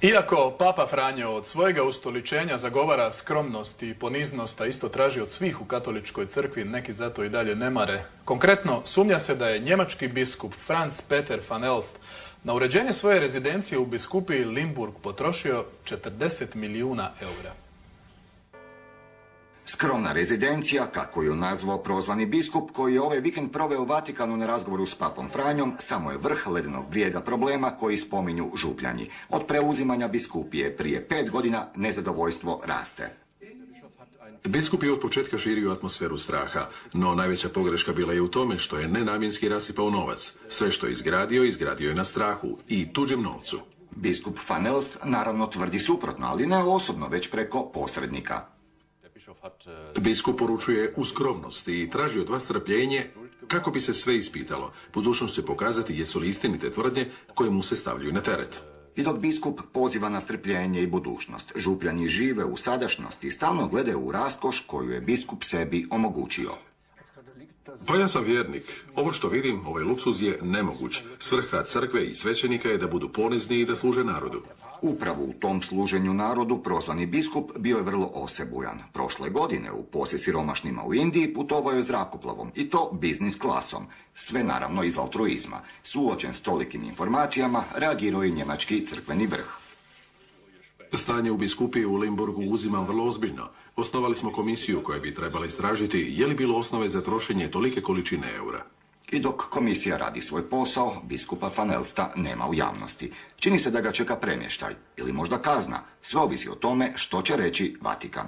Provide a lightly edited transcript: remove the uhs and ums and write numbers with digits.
Iako Papa Franjo od svojega ustoličenja zagovara skromnost i poniznost, a isto traži od svih u katoličkoj crkvi, neki zato i dalje ne mare. Konkretno, sumnja se da je njemački biskup Franz Peter van Elst na uređenje svoje rezidencije u biskupiji Limburg potrošio 40 milijuna eura. Skromna rezidencija, kako ju nazvao prozvani biskup, koji je ovaj vikend proveo u Vatikanu na razgovoru s papom Franjom, samo je vrh ledenog brijega problema koji spominju župljanji. Od preuzimanja biskupije prije 5 godina nezadovoljstvo raste. Biskup je od početka širio atmosferu straha, no najveća pogreška bila je u tome što je nenamjenski rasipao novac. Sve što je izgradio je na strahu i tuđem novcu. Biskup van Elst naravno tvrdi suprotno, ali ne osobno, već preko posrednika. Biskup poručuje u skromnost i traži od vas strpljenje kako bi se sve ispitalo. Budućnost će pokazati jesu li istinite tvrdnje koje mu se stavljaju na teret. I dok biskup poziva na strpljenje i budućnost, župljani žive u sadašnjosti i stalno gledaju u raskoš koju je biskup sebi omogućio. Pa ja sam vjernik. Ovo što vidim, ovaj luksuz je nemoguć. Svrha crkve i svećenika je da budu ponizni i da služe narodu. Upravo u tom služenju narodu prozvani biskup bio je vrlo osebujan. Prošle godine u posjet siromašnima u Indiji putovao je zrakoplovom i to biznis klasom. Sve naravno iz altruizma. Suočen s tolikim informacijama reagirao i njemački crkveni vrh. Stanje u biskupiji u Limburgu uzimam vrlo ozbiljno. Osnovali smo komisiju koja bi trebala istražiti je li bilo osnove za trošenje tolike količine eura. I dok komisija radi svoj posao, biskupa van Elsta nema u javnosti. Čini se da ga čeka premještaj ili možda kazna. Sve ovisi o tome što će reći Vatikan.